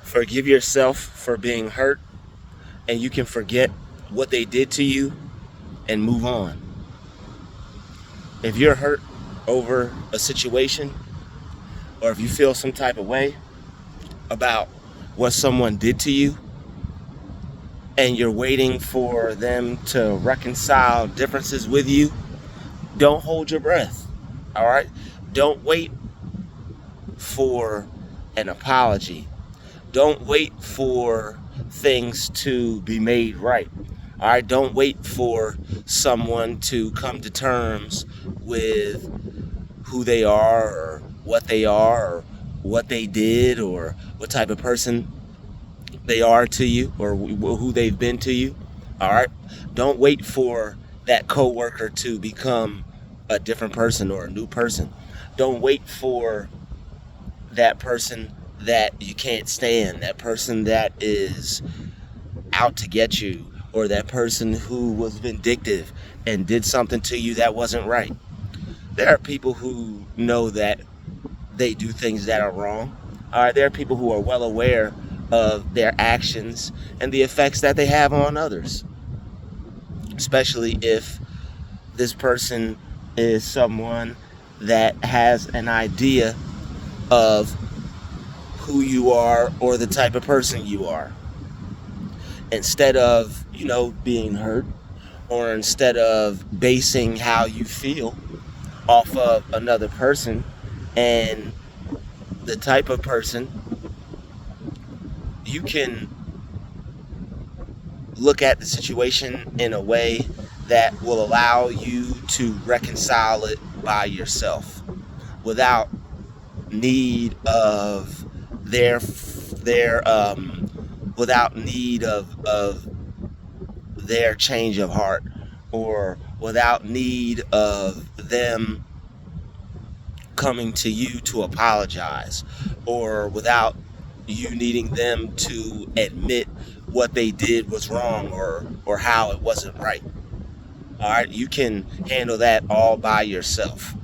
Forgive yourself for being hurt, and you can forget what they did to you and move on. If you're hurt over a situation, or if you feel some type of way about what someone did to you, and you're waiting for them to reconcile differences with you, don't hold your breath. All right? Don't wait for an apology. Don't wait for things to be made right. All right? Don't wait for someone to come to terms with who they are, or what they did, or what type of person they are to you, or who they've been to you. All right? Don't wait for that coworker to become a different person or a new person. Don't wait for that person that you can't stand, that person that is out to get you, or that person who was vindictive and did something to you that wasn't right. There are people who know that they do things that are wrong. All right, there are people who are well aware of their actions and the effects that they have on others, especially if this person is someone that has an idea of who you are or the type of person you are. Instead of, being hurt, or instead of basing how you feel off of another person and the type of person, you can look at the situation in a way that will allow you to reconcile it by yourself without need of without need of their change of heart, or without need of them coming to you to apologize, or without you needing them to admit what they did was wrong, or how it wasn't right. All right, you can handle that all by yourself.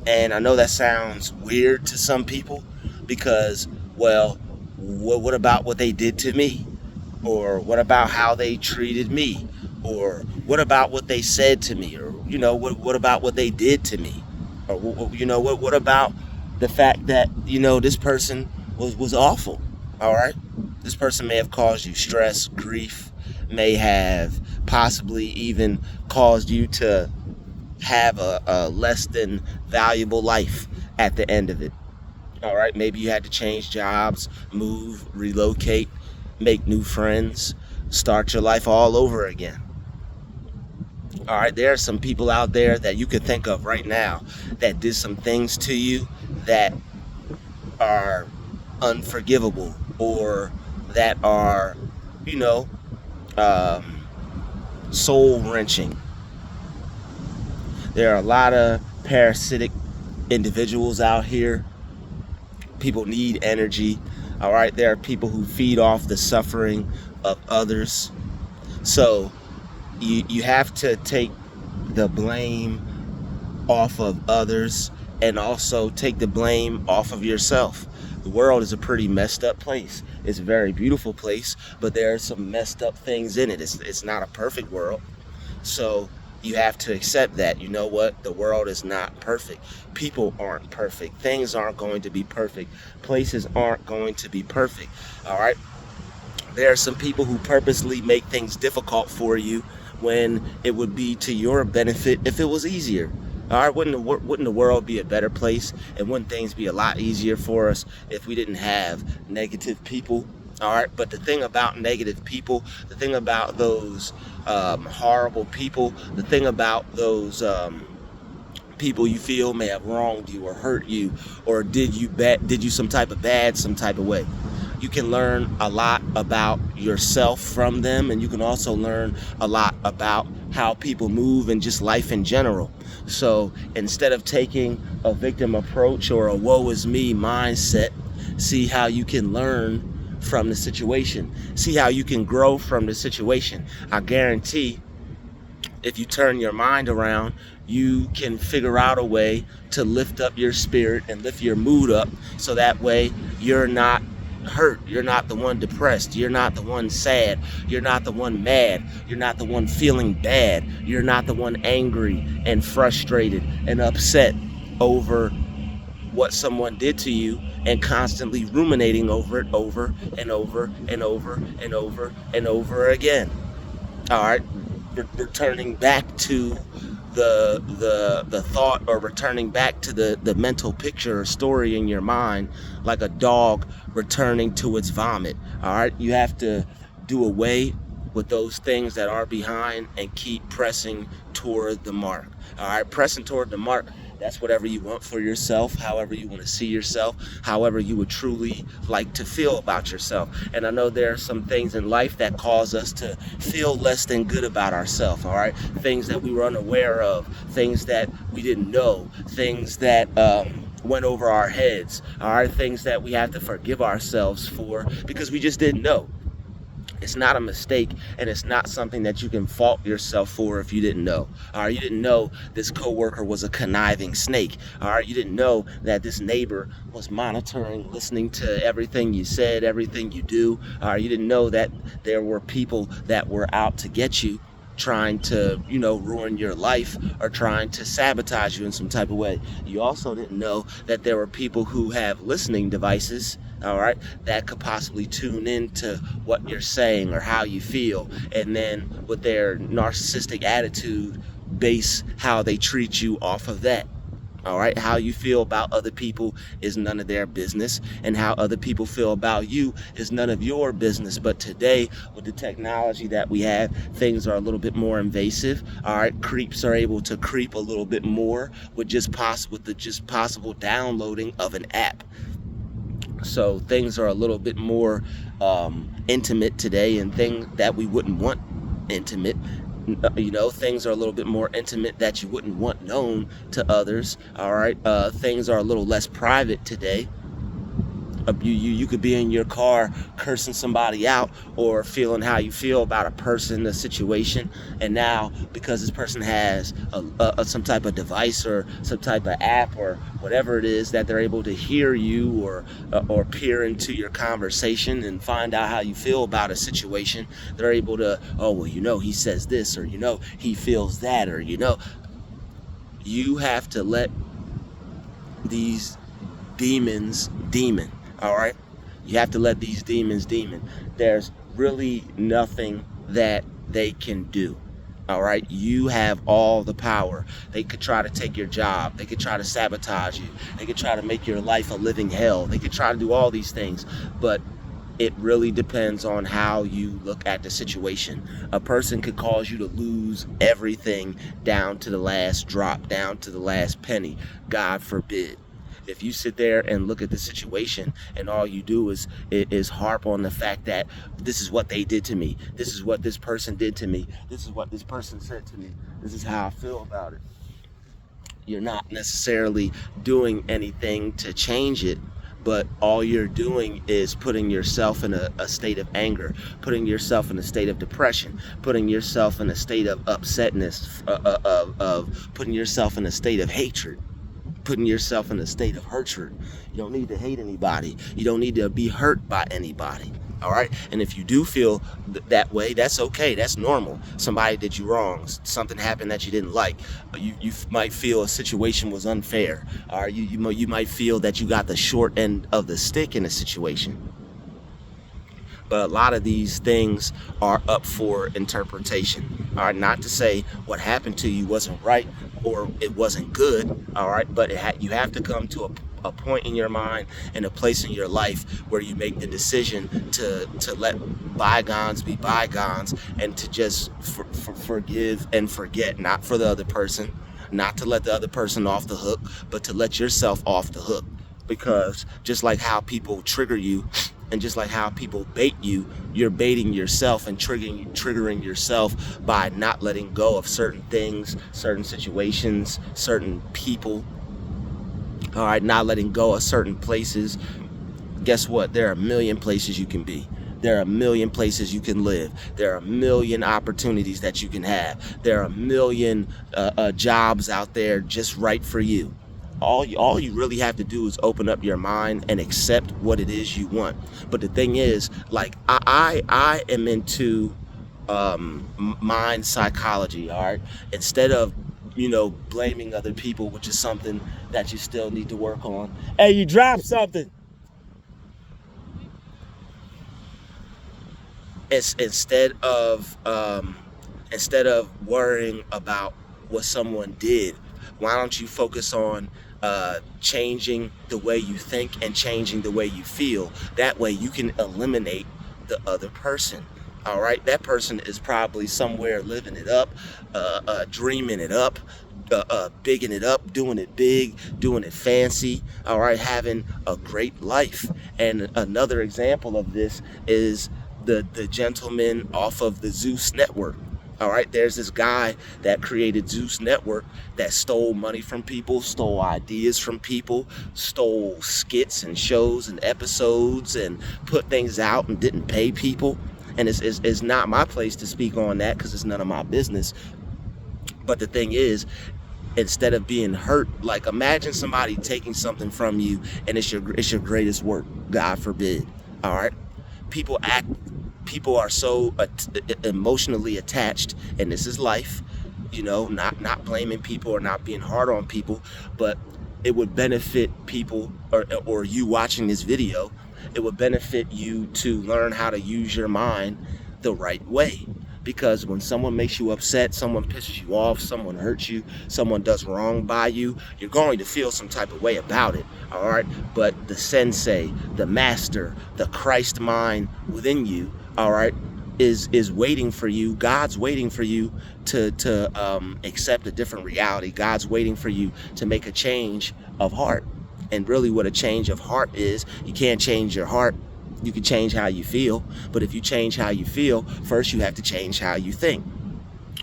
And I know that sounds weird to some people because, well, what about what they did to me? Or what about how they treated me? Or what about what they said to me? Or, what about what they did to me? Or, what about the fact that, this person was awful? All right? This person may have caused you stress, grief, may have possibly even caused you to have a less than valuable life at the end of it. All right, maybe you had to change jobs, move, relocate, make new friends, start your life all over again. All right, there are some people out there that you can think of right now that did some things to you that are unforgivable, or that are, soul wrenching. There are a lot of parasitic individuals out here. People need energy. All right, there are people who feed off the suffering of others. So you have to take the blame off of others, and also take the blame off of yourself. The world is a pretty messed up place. It's a very beautiful place, but there are some messed up things in it. It's not a perfect world. So you have to accept that. You know what? The world is not perfect. People aren't perfect. Things aren't going to be perfect. Places aren't going to be perfect. All right? There are some people who purposely make things difficult for you when it would be to your benefit if it was easier. All right, wouldn't the world be a better place, and wouldn't things be a lot easier for us if we didn't have negative people? All right, but the thing about negative people, the thing about those horrible people, the thing about those people you feel may have wronged you or hurt you, or did you some type of way. You can learn a lot about yourself from them, and you can also learn a lot about how people move and just life in general. So instead of taking a victim approach or a woe is me mindset, see how you can learn from the situation. See how you can grow from the situation. I guarantee if you turn your mind around, you can figure out a way to lift up your spirit and lift your mood up, so that way you're not hurt. You're not the one depressed. You're not the one sad. You're not the one mad. You're not the one feeling bad. You're not the one angry and frustrated and upset over what someone did to you and constantly ruminating over it over and over and over and over and over again. All right, returning back to the thought, or returning back to the mental picture or story in your mind, like a dog returning to its vomit. All right, you have to do away with those things that are behind and keep pressing toward the mark. All right, pressing toward the mark. That's whatever you want for yourself, however you want to see yourself, however you would truly like to feel about yourself. And I know there are some things in life that cause us to feel less than good about ourselves, all right? Things that we were unaware of, things that we didn't know, things that went over our heads, all right? Things that we have to forgive ourselves for because we just didn't know. It's not a mistake, and it's not something that you can fault yourself for if you didn't know. All right, you didn't know this coworker was a conniving snake. All right, you didn't know that this neighbor was monitoring, listening to everything you said, everything you do. All right, you didn't know that there were people that were out to get you, trying to, ruin your life or trying to sabotage you in some type of way. You also didn't know that there were people who have listening devices, all right, that could possibly tune into what you're saying or how you feel, and then with their narcissistic attitude, base how they treat you off of that. All right, how you feel about other people is none of their business, and how other people feel about you is none of your business. But today, with the technology that we have, things are a little bit more invasive. All right, creeps are able to creep a little bit more with the possible downloading of an app. So things are a little bit more intimate today, and things that we wouldn't want intimate. Things are a little bit more intimate that you wouldn't want known to others. All right, things are a little less private today. You could be in your car cursing somebody out or feeling how you feel about a person, a situation, and now because this person has some type of device or some type of app or whatever it is, that they're able to hear you or peer into your conversation and find out how you feel about a situation. They're able to, he says this, or he feels that, or you have to let these demons demon. All right, you have to let these demons demon. There's really nothing that they can do. All right, you have all the power. They could try to take your job. They could try to sabotage you. They could try to make your life a living hell. They could try to do all these things, but it really depends on how you look at the situation. A person could cause you to lose everything down to the last drop, down to the last penny. God forbid. If you sit there and look at the situation and all you do is harp on the fact that this is what they did to me, this is what this person did to me, this is what this person said to me, this is how I feel about it, you're not necessarily doing anything to change it, but all you're doing is putting yourself in a state of anger, putting yourself in a state of depression, putting yourself in a state of upsetness, of putting yourself in a state of hatred, putting yourself in a state of hatred. You don't need to hate anybody. You don't need to be hurt by anybody. All right. And if you do feel that way, that's okay. That's normal. Somebody did you wrong. Something happened that you didn't like. You might feel a situation was unfair. Or you might feel that you got the short end of the stick in a situation. But a lot of these things are up for interpretation. All right, not to say what happened to you wasn't right or it wasn't good. All right, but you have to come to a point in your mind and a place in your life where you make the decision to let bygones be bygones and to just forgive and forget, not for the other person, not to let the other person off the hook, but to let yourself off the hook. Because just like how people trigger you, and just like how people bait you, you're baiting yourself and triggering yourself by not letting go of certain things, certain situations, certain people. All right, not letting go of certain places. Guess what? There are a million places you can be. There are a million places you can live. There are a million opportunities that you can have. There are a million jobs out there just right for you. All you really have to do is open up your mind and accept what it is you want. But the thing is, like, I am into mind psychology. All right, instead of blaming other people, which is something that you still need to work on. Hey, you dropped something. It's instead of worrying about what someone did, why don't you focus on changing the way you think and changing the way you feel? That way you can eliminate the other person. All right, that person is probably somewhere living it up, dreaming it up, bigging it up, doing it big, doing it fancy. All right, having a great life. And another example of this is the gentleman off of the Zeus network. All right, there's this guy that created Zeus Network that stole money from people, stole ideas from people, stole skits and shows and episodes and put things out and didn't pay people. And it's not my place to speak on that because it's none of my business. But the thing is, instead of being hurt, like, imagine somebody taking something from you and it's your greatest work, God forbid. All right, people are so emotionally attached, and this is life, not blaming people or not being hard on people, but it would benefit people, or you watching this video, it would benefit you to learn how to use your mind the right way. Because when someone makes you upset, someone pisses you off, someone hurts you, someone does wrong by you, you're going to feel some type of way about it, all right? But the sensei, the master, the Christ mind within you, all right, is waiting for you. God's waiting for you to accept a different reality. God's waiting for you to make a change of heart. And really what a change of heart is, you can't change your heart. You can change how you feel, but if you change how you feel, first you have to change how you think.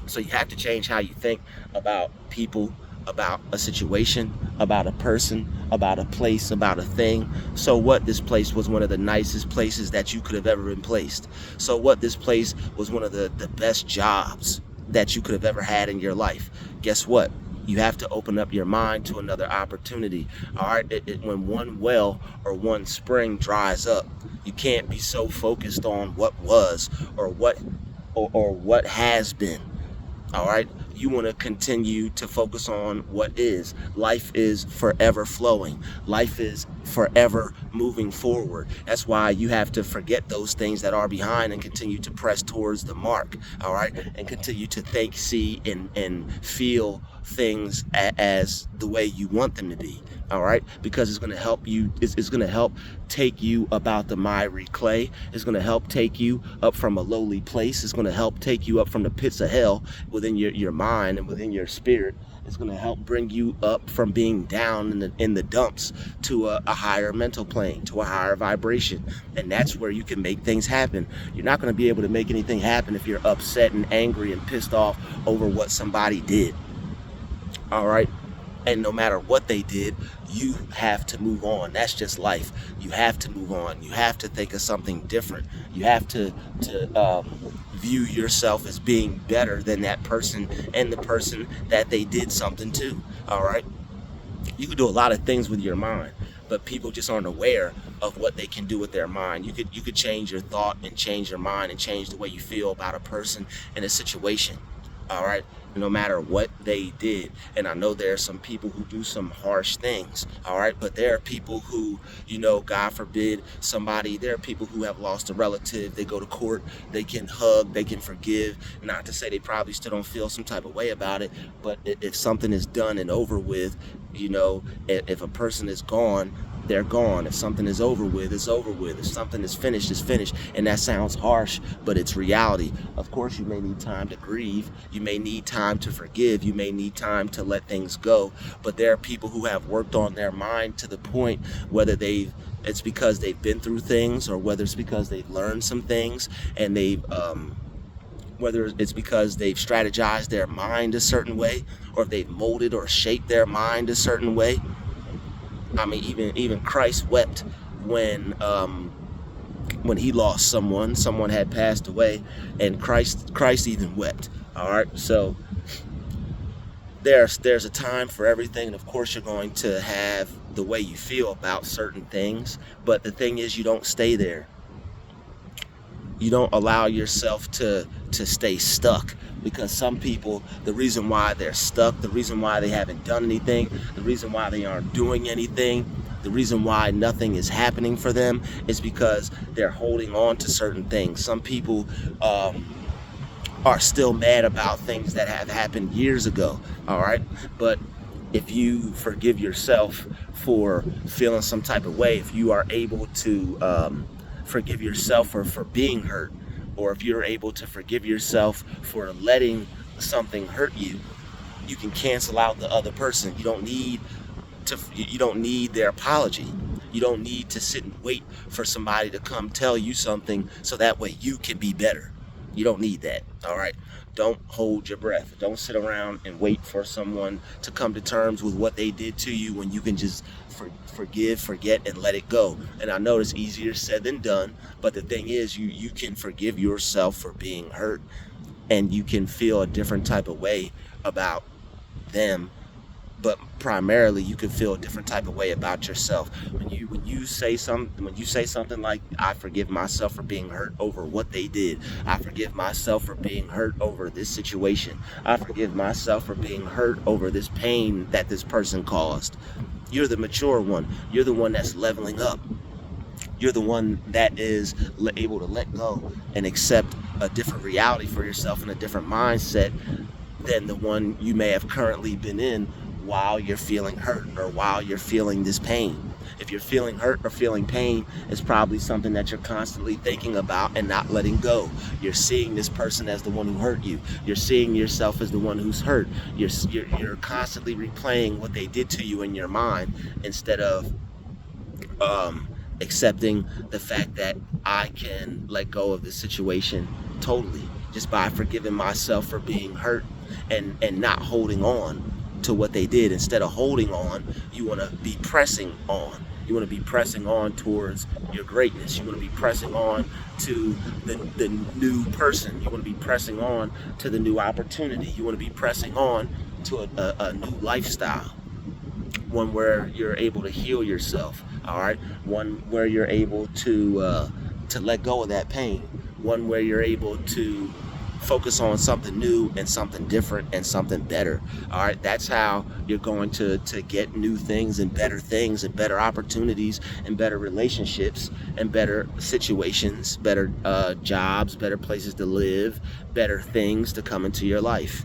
So you have to change how you think about people, about a situation, about a person, about a place, about a thing. So what, this place was one of the nicest places that you could have ever been placed. So what, this place was one of the best jobs that you could have ever had in your life. Guess what? You have to open up your mind to another opportunity. All right, when one well or one spring dries up, you can't be so focused on what was or what has been. All right, you want to continue to focus on what is. Life is forever flowing. Life is forever moving forward. That's why you have to forget those things that are behind and continue to press towards the mark. All right, and continue to think, see, and feel things as the way you want them to be. All right, because it's going to help you. It's going to help take you about the miry clay. It's going to help take you up from a lowly place. It's going to help take you up from the pits of hell within your mind and within your spirit. It's going to help bring you up from being down in the dumps to a higher mental plane, to a higher vibration. And that's where you can make things happen. You're not going to be able to make anything happen if you're upset and angry and pissed off over what somebody did. All right. And no matter what they did, you have to move on. That's just life. You have to move on. You have to think of something different. You have to view yourself as being better than that person and the person that they did something to. All right. You can do a lot of things with your mind, but people just aren't aware of what they can do with their mind. You could change your thought and change your mind and change the way you feel about a person and a situation. All right, no matter what they did. And I know there are some people who do some harsh things, all right, but there are people who, God forbid, there are people who have lost a relative. They go to court, they can hug, they can forgive. Not to say they probably still don't feel some type of way about it, but if something is done and over with, if a person is gone, they're gone. If something is over with, it's over with. If something is finished, it's finished. And that sounds harsh, but it's reality. Of course, you may need time to grieve. You may need time to forgive. You may need time to let things go. But there are people who have worked on their mind to the point, whether it's because they've been through things or whether it's because they've learned some things and whether it's because they've strategized their mind a certain way or they've molded or shaped their mind a certain way. I mean, even Christ wept when he lost someone had passed away, and Christ even wept. All right, so there's a time for everything, and of course you're going to have the way you feel about certain things, but the thing is, you don't stay there. You don't allow yourself to stay stuck, because some people, the reason why they're stuck, the reason why they haven't done anything, the reason why they aren't doing anything, the reason why nothing is happening for them is because they're holding on to certain things. Some people are still mad about things that have happened years ago, all right? But if you forgive yourself for feeling some type of way, if you are able to forgive yourself for being hurt, or if you're able to forgive yourself for letting something hurt you, you can cancel out the other person. You don't need their apology. You don't need to sit and wait for somebody to come tell you something so that way you can be better. You don't need that, all right? Don't hold your breath. Don't sit around and wait for someone to come to terms with what they did to you when you can just forgive, forget, and let it go. And I know it's easier said than done, but the thing is, you can forgive yourself for being hurt, and you can feel a different type of way about them, but primarily you can feel a different type of way about yourself when you say something like, I forgive myself for being hurt over what they did. I forgive myself for being hurt over this situation. I forgive myself for being hurt over this pain that this person caused. You're the mature one. You're the one that's leveling up. You're the one that is able to let go and accept a different reality for yourself and a different mindset than the one you may have currently been in while you're feeling hurt or while you're feeling this pain. If you're feeling hurt or feeling pain, it's probably something that you're constantly thinking about and not letting go. You're seeing this person as the one who hurt you. You're seeing yourself as the one who's hurt. You're constantly replaying what they did to you in your mind instead of accepting the fact that I can let go of this situation totally just by forgiving myself for being hurt and not holding on to what they did. Instead of holding on, you want to be pressing on. You want to be pressing on towards your greatness. You want to be pressing on to the new person. You want to be pressing on to the new opportunity. You want to be pressing on to a new lifestyle. One where you're able to heal yourself, all right? One where you're able to let go of that pain. One where you're able to focus on something new and something different and something better. All right, that's how you're going to get new things and better opportunities and better relationships and better situations, better jobs, better places to live, better things to come into your life.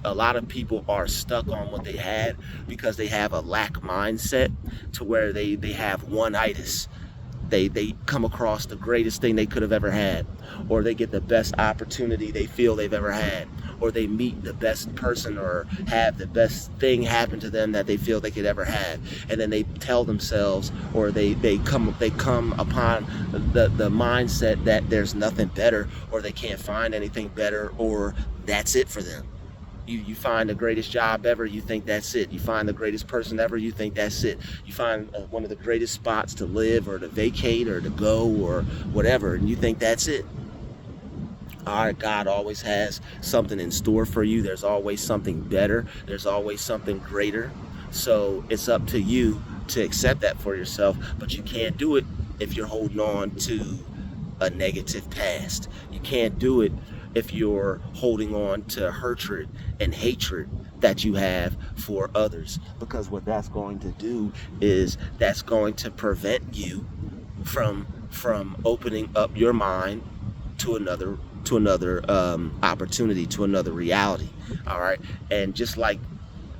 A lot of people are stuck on what they had because they have a lack mindset to where they have one-itis. They come across the greatest thing they could have ever had, or they get the best opportunity they feel they've ever had, or they meet the best person or have the best thing happen to them that they feel they could ever have, and then they tell themselves, or they come upon the mindset that there's nothing better, or they can't find anything better, or that's it for them. You find the greatest job ever, you think that's it. You find the greatest person ever, you think that's it. You find one of the greatest spots to live or to vacate or to go or whatever, and you think that's it. All right, God always has something in store for you. There's always something better. There's always something greater. So it's up to you to accept that for yourself, but you can't do it if you're holding on to a negative past. You can't do it if you're holding on to hatred and hatred that you have for others, because what that's going to do is that's going to prevent you from opening up your mind to another opportunity, to another reality. All right, and just like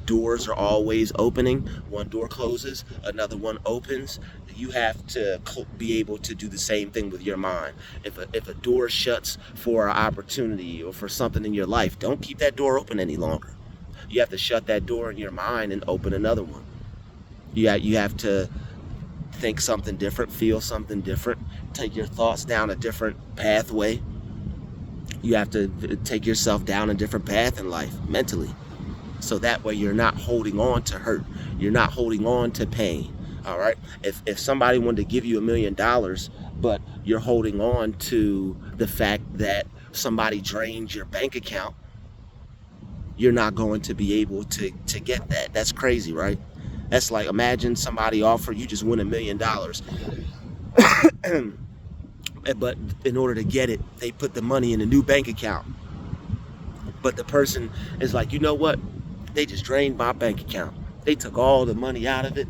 doors are always opening, one door closes, another one opens. You have to be able to do the same thing with your mind. If a door shuts for an opportunity or for something in your life, don't keep that door open any longer. You have to shut that door in your mind and open another one. You have to think something different, feel something different, take your thoughts down a different pathway. You have to take yourself down a different path in life mentally. So that way you're not holding on to hurt. You're not holding on to pain. All right. If somebody wanted to give you $1 million, but you're holding on to the fact that somebody drained your bank account, you're not going to be able to get that. That's crazy, right? That's like, imagine somebody offered you just win $1 million. But in order to get it, they put the money in a new bank account. But the person is like, you know what? They just drained my bank account. They took all the money out of it.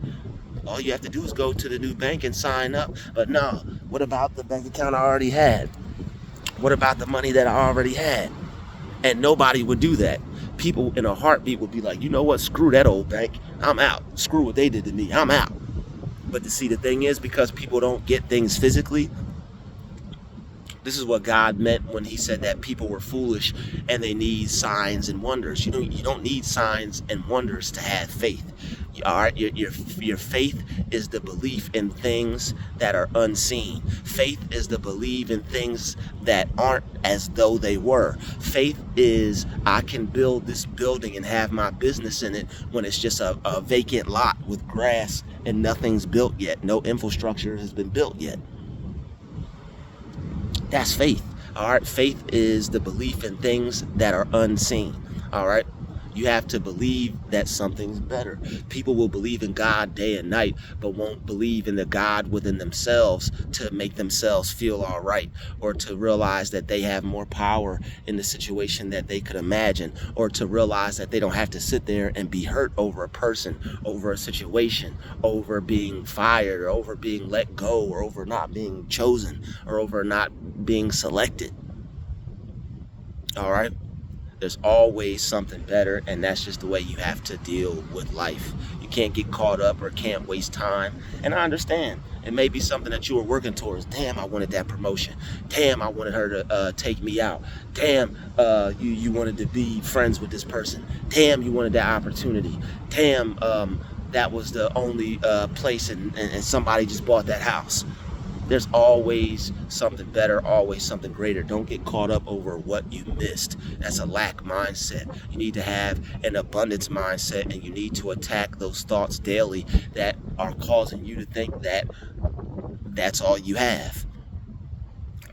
All you have to do is go to the new bank and sign up. But no, what about the bank account I already had? What about the money that I already had? And nobody would do that. People in a heartbeat would be like, you know what? Screw that old bank. I'm out. Screw what they did to me. I'm out. But to see, the thing is, because people don't get things physically, this is what God meant when he said that people were foolish and they need signs and wonders. You don't need signs and wonders to have faith. All right, your faith is the belief in things that are unseen. Faith is the belief in things that aren't as though they were. Faith is, I can build this building and have my business in it when it's just a vacant lot with grass and nothing's built yet. No infrastructure has been built yet. That's faith. All right. Faith is the belief in things that are unseen. All right. You have to believe that something's better. People will believe in God day and night, but won't believe in the God within themselves to make themselves feel all right, or to realize that they have more power in the situation that they could imagine, or to realize that they don't have to sit there and be hurt over a person, over a situation, over being fired, or over being let go, or over not being chosen, or over not being selected. All right. There's always something better, and that's just the way you have to deal with life. You can't get caught up or can't waste time. And I understand it may be something that you were working towards. Damn, I wanted that promotion. Damn, I wanted her to take me out. Damn, you wanted to be friends with this person. Damn, you wanted that opportunity. Damn, that was the only place, and somebody just bought that house. There's always something better, always something greater. Don't get caught up over what you missed. That's a lack mindset. You need to have an abundance mindset, and you need to attack those thoughts daily that are causing you to think that that's all you have,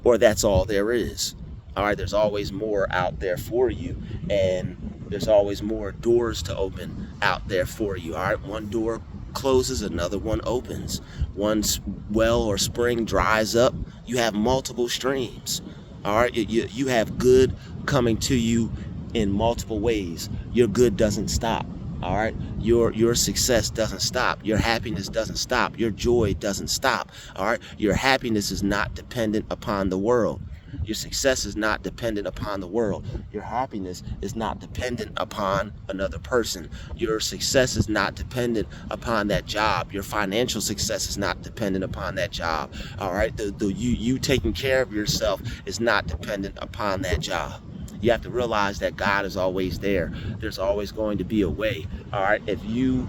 or that's all there is. All right, there's always more out there for you, and there's always more doors to open out there for you. All right, one door closes, another one opens. One well or spring dries up, you have multiple streams. All right, you have good coming to you in multiple ways. Your good doesn't stop. All right, your success doesn't stop. Your happiness doesn't stop. Your joy doesn't stop. All right, your happiness is not dependent upon the world. Your success is not dependent upon the world. Your happiness is not dependent upon another person. Your success is not dependent upon that job. Your financial success is not dependent upon that job. All right, you taking care of yourself is not dependent upon that job. You have to realize that God is always there. There's always going to be a way. All right, if you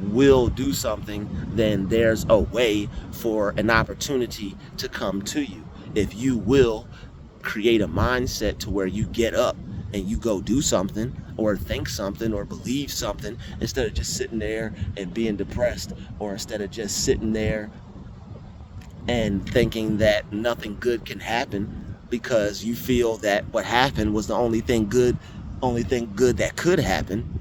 will do something, then there's a way for an opportunity to come to you. If you will create a mindset to where you get up and you go do something, or think something, or believe something, instead of just sitting there and being depressed, or instead of just sitting there and thinking that nothing good can happen because you feel that what happened was the only thing good that could happen.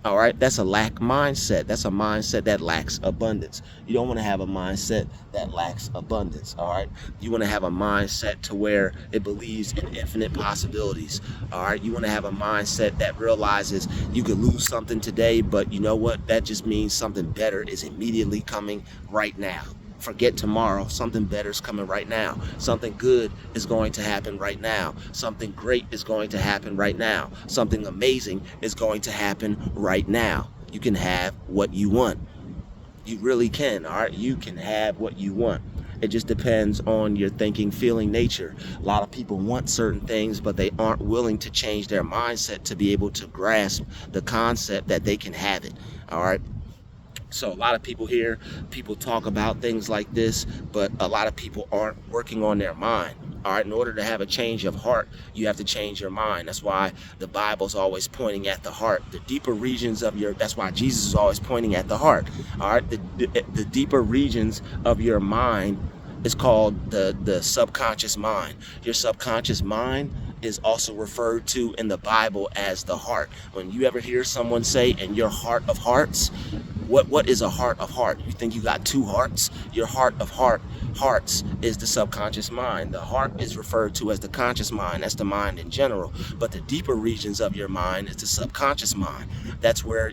All right, that's a lack mindset. That's a mindset that lacks abundance. You don't want to have a mindset that lacks abundance. All right, you want to have a mindset to where it believes in infinite possibilities. All right, you want to have a mindset that realizes you could lose something today, but you know what? That just means something better is immediately coming right now. Forget tomorrow. Something better is coming right now. Something good is going to happen right now. Something great is going to happen right now. Something amazing is going to happen right now. You can have what you want. You really can. All right, you can have what you want. It just depends on your thinking, feeling nature. A lot of people want certain things, but they aren't willing to change their mindset to be able to grasp the concept that they can have it. All right. So a lot of people people talk about things like this, but a lot of people aren't working on their mind. All right, in order to have a change of heart, you have to change your mind. That's why the Bible's always pointing at the heart. The deeper regions of that's why Jesus is always pointing at the heart. All right, the deeper regions of your mind is called the subconscious mind. Your subconscious mind is also referred to in the Bible as the heart. When you ever hear someone say in your heart of hearts, what is a heart of heart? You think you got two hearts? Your heart of hearts is the subconscious mind. The heart is referred to as the conscious mind. That's the mind in general. But the deeper regions of your mind is the subconscious mind. That's where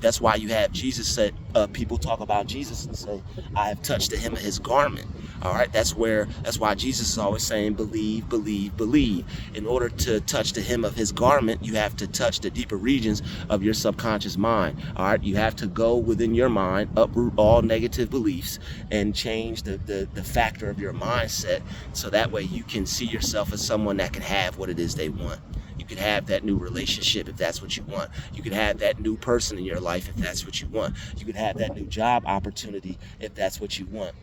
that's why you have Jesus said, people talk about Jesus and say, I have touched the hem of his garment. All right, that's why Jesus is always saying, believe, believe, believe. In order to touch the hem of his garment, you have to touch the deeper regions of your subconscious mind. All right, you have to go within your mind, uproot all negative beliefs, and change the factor of your mindset, so that way you can see yourself as someone that can have what it is they want. You can have that new relationship if that's what you want. You can have that new person in your life if that's what you want. You can have that new job opportunity if that's what you want.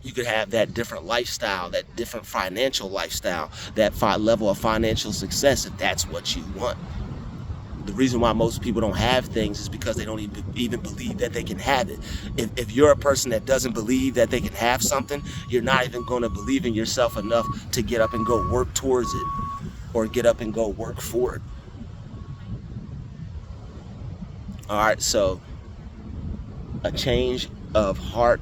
You could have that different lifestyle, that different financial lifestyle, that level of financial success if that's what you want. The reason why most people don't have things is because they don't even believe that they can have it. If you're a person that doesn't believe that they can have something, you're not even going to believe in yourself enough to get up and go work towards it, or get up and go work for it. All right, so a change of heart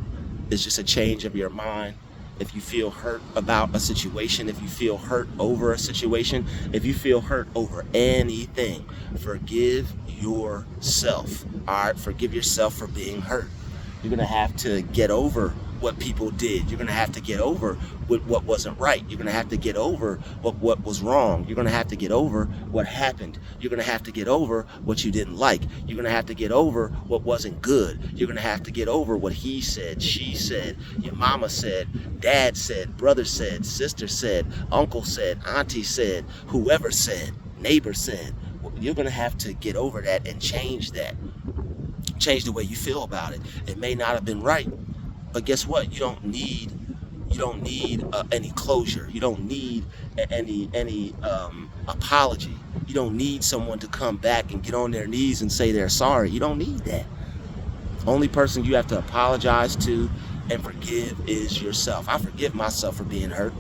is just a change of your mind. If you feel hurt about a situation, if you feel hurt over a situation, if you feel hurt over anything, forgive yourself. All right, forgive yourself for being hurt. You're going to have to get over what people did. You're going to have to get over what wasn't right. You're going to have to get over what was wrong. You're going to have to get over what happened. You're going to have to get over what you didn't like. You're going to have to get over what wasn't good. You're going to have to get over what he said, she said, your mama said, dad said, brother said, sister said, uncle said, auntie said, whoever said, neighbor said. You're going to have to get over that and change that. Change the way you feel about it. It may not have been right, but guess what? You don't need any closure. You don't need any apology. You don't need someone to come back and get on their knees and say they're sorry. You don't need that. Only person you have to apologize to and forgive is yourself. I forgive myself for being hurt.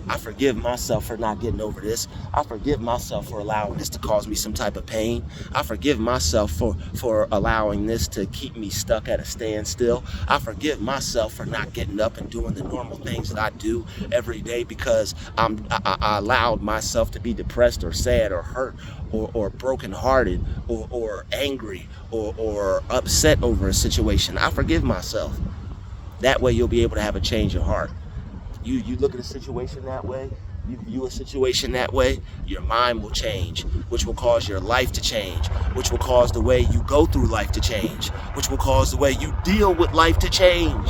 I forgive myself for not getting over this. I forgive myself for allowing this to cause me some type of pain. I forgive myself for allowing this to keep me stuck at a standstill. I forgive myself for not getting up and doing the normal things that I do every day because I allowed myself to be depressed or sad or hurt or brokenhearted or angry or upset over a situation. I forgive myself. That way you'll be able to have a change of heart. You look at a situation that way, you view a situation that way, your mind will change, which will cause your life to change, which will cause the way you go through life to change, which will cause the way you deal with life to change.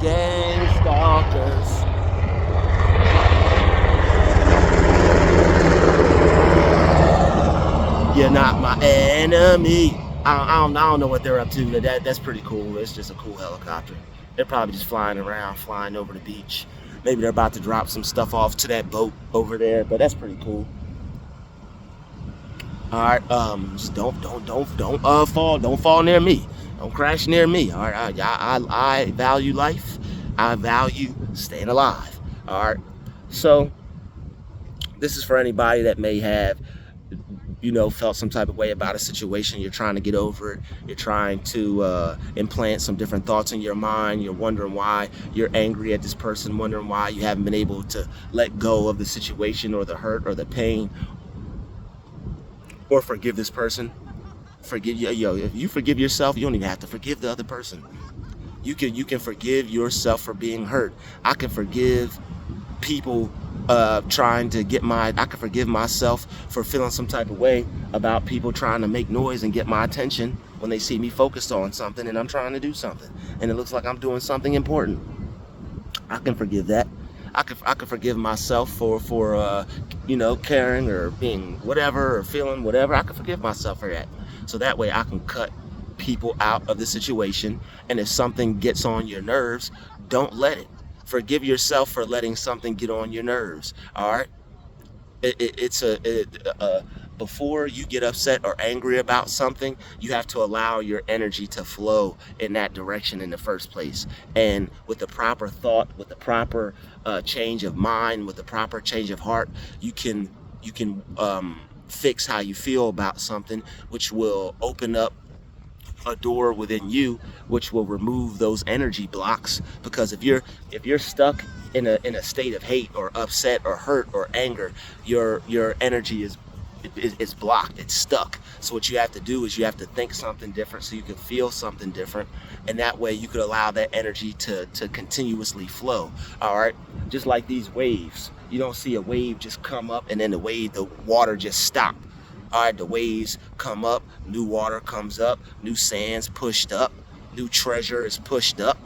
Gang stalkers. You're not my enemy. I don't know what they're up to. That's pretty cool. It's just a cool helicopter. They're probably just flying around, flying over the beach. Maybe they're about to drop some stuff off to that boat over there, but that's pretty cool. All right, just don't fall near me. Don't crash near me. All right, I value life. I value staying alive. All right, so this is for anybody that may have felt some type of way about a situation. You're trying to get over it. You're trying to implant some different thoughts in your mind. You're wondering why you're angry at this person, wondering why you haven't been able to let go of the situation or the hurt or the pain or forgive this person. If you forgive yourself, you don't even have to forgive the other person. You can forgive yourself for being hurt. I can forgive people trying to I can forgive myself for feeling some type of way about people trying to make noise and get my attention when they see me focused on something and I'm trying to do something and it looks like I'm doing something important. I can forgive that. I can forgive myself for caring or being whatever or feeling whatever. I can forgive myself for that. So that way I can cut people out of the situation, and if something gets on your nerves, don't let it. Forgive yourself for letting something get on your nerves. All right. before you get upset or angry about something, you have to allow your energy to flow in that direction in the first place. And with the proper thought, with the proper change of mind, with the proper change of heart, you can fix how you feel about something, which will open up a door within you, which will remove those energy blocks. Because if you're stuck in a state of hate or upset or hurt or anger, your energy is blocked, it's stuck. So what you have to do is you have to think something different so you can feel something different, and that way you could allow that energy to continuously flow. All right, just like these waves, you don't see a wave just come up and then the water just stop. All right, the waves come up, new water comes up, new sand's pushed up, new treasure is pushed up.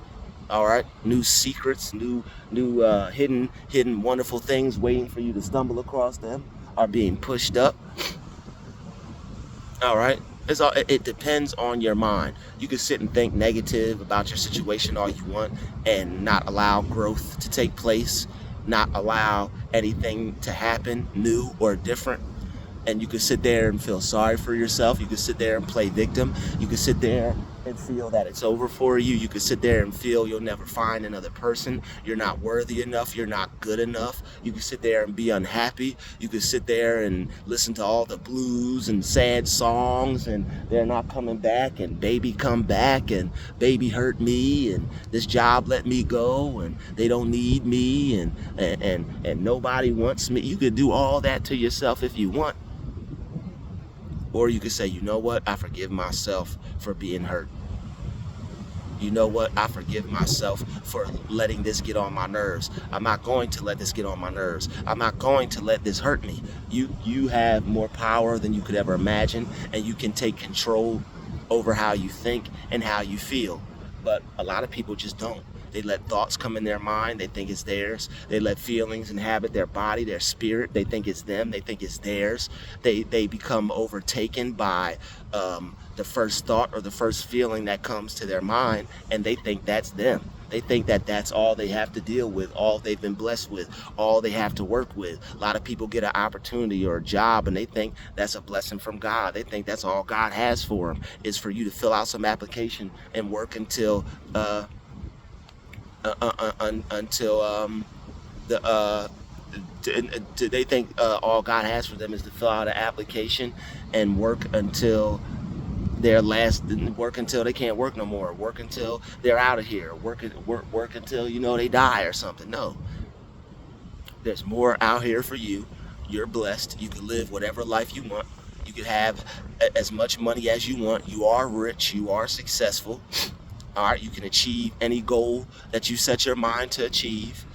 All right, new secrets, new hidden wonderful things waiting for you to stumble across them are being pushed up. All right, it depends on your mind. You can sit and think negative about your situation all you want and not allow growth to take place, not allow anything to happen new or different. And you can sit there and feel sorry for yourself. You can sit there and play victim. You can sit there and feel that it's over for you. You can sit there and feel you'll never find another person. You're not worthy enough. You're not good enough. You can sit there and be unhappy. You can sit there and listen to all the blues and sad songs and they're not coming back and baby come back and baby hurt me and this job let me go and they don't need me and nobody wants me. You could do all that to yourself if you want. Or you could say, you know what? I forgive myself for being hurt. You know what? I forgive myself for letting this get on my nerves. I'm not going to let this get on my nerves. I'm not going to let this hurt me. You have more power than you could ever imagine, and you can take control over how you think and how you feel. But a lot of people just don't. They let thoughts come in their mind. They think it's theirs. They let feelings inhabit their body, their spirit. They think it's them. They think it's theirs. They become overtaken by the first thought or the first feeling that comes to their mind, and they think that's them. They think that that's all they have to deal with, all they've been blessed with, all they have to work with. A lot of people get an opportunity or a job and they think that's a blessing from God. They think that's all God has for them is for you to fill out some application and work until they think all God has for them is to fill out an application and work until work until they can't work no more, work until they're out of here, work until they die or something. No, there's more out here for you. You're blessed. You can live whatever life you want. You can have as much money as you want. You are rich. You are successful. All right, you can achieve any goal that you set your mind to achieve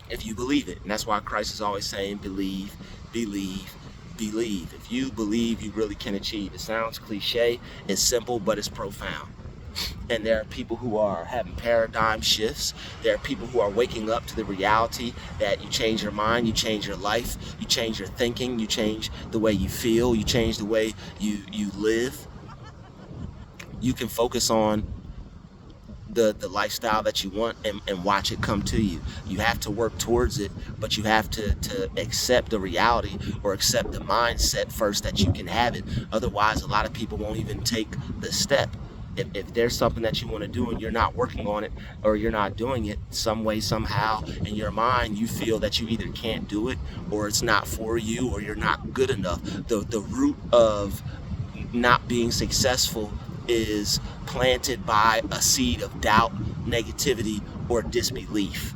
if you believe it. And that's why Christ is always saying, believe, believe, believe. If you believe, you really can achieve. It sounds cliche, it's simple, but it's profound. And there are people who are having paradigm shifts. There are people who are waking up to the reality that you change your mind, you change your life, you change your thinking, you change the way you feel, you change the way you live. You can focus on the lifestyle that you want and watch it come to you. You have to work towards it, but you have to accept the reality or accept the mindset first that you can have it. Otherwise, a lot of people won't even take the step. If there's something that you want to do and you're not working on it or you're not doing it some way, somehow, in your mind, you feel that you either can't do it or it's not for you or you're not good enough. The root of not being successful is planted by a seed of doubt, negativity, or disbelief.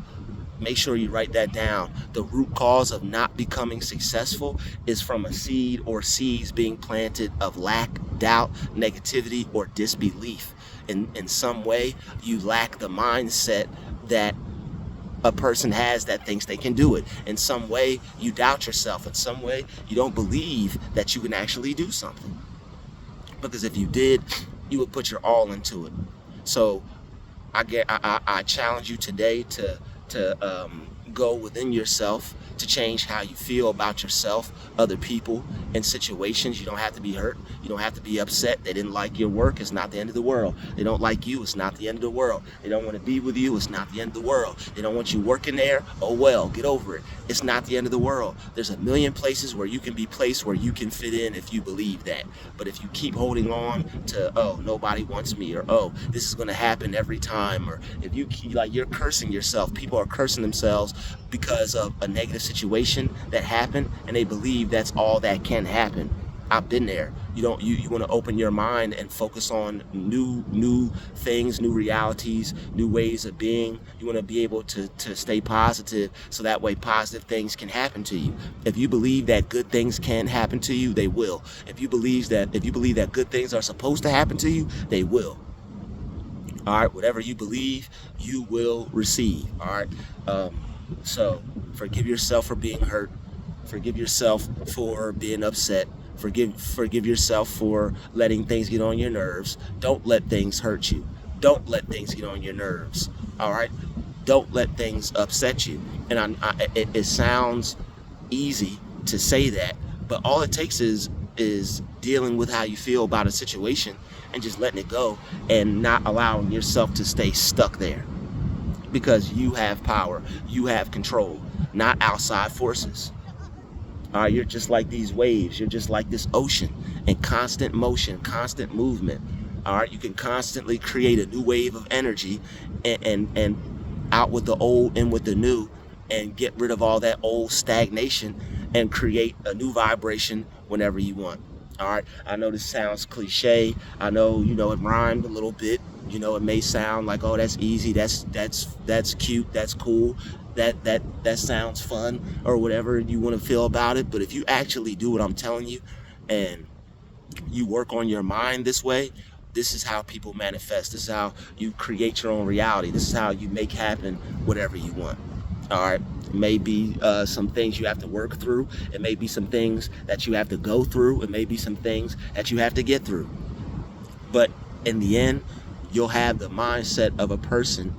Make sure you write that down. The root cause of not becoming successful is from a seed or seeds being planted of lack, doubt, negativity, or disbelief. In some way, you lack the mindset that a person has that thinks they can do it. In some way, you doubt yourself. In some way, you don't believe that you can actually do something. Because if you did, you would put your all into it. So I challenge you today to go within yourself to change how you feel about yourself, other people, and situations. You don't have to be hurt. You don't have to be upset. They didn't like your work. It's not the end of the world. They don't like you. It's not the end of the world. They don't want to be with you. It's not the end of the world. They don't want you working there. Oh well, get over it. It's not the end of the world. There's a million places where you can be placed where you can fit in if you believe that. But if you keep holding on to, oh, nobody wants me, or oh, this is going to happen every time, or if you like, you're cursing yourself. People are cursing themselves because of a negative situation that happened, and they believe that's all that can happen. I've been there. You want to open your mind and focus on new things, new realities, new ways of being. You want to be able to stay positive, so that way positive things can happen to you. If you believe that good things can happen to you, they will. If you believe that good things are supposed to happen to you, they will. All right, whatever you believe, you will receive. All right. So forgive yourself for being hurt. Forgive yourself for being upset. Forgive yourself for letting things get on your nerves. Don't let things hurt you. Don't let things get on your nerves. All right. Don't let things upset you. And it sounds easy to say that, but all it takes is dealing with how you feel about a situation and just letting it go, and not allowing yourself to stay stuck there. Because you have power, you have control, not outside forces. All right, you're just like these waves. You're just like this ocean in constant motion, constant movement. All right, you can constantly create a new wave of energy, and out with the old, in with the new, and get rid of all that old stagnation and create a new vibration whenever you want. All right, I know this sounds cliche. I know, it rhymed a little bit. It may sound like, oh, that's easy, that's cute, that's cool, that sounds fun, or whatever you want to feel about it. But if you actually do what I'm telling you, and you work on your mind this way, this is how people manifest. This is how you create your own reality. This is how you make happen whatever you want. All right. It may be some things you have to work through. It may be some things that you have to go through. It may be some things that you have to get through. But in the end, you'll have the mindset of a person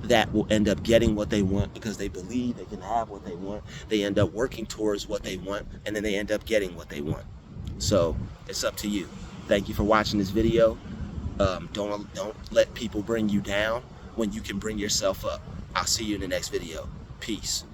that will end up getting what they want, because they believe they can have what they want. They end up working towards what they want, and then they end up getting what they want. So it's up to you. Thank you for watching this video. Don't let people bring you down when you can bring yourself up. I'll see you in the next video. Peace.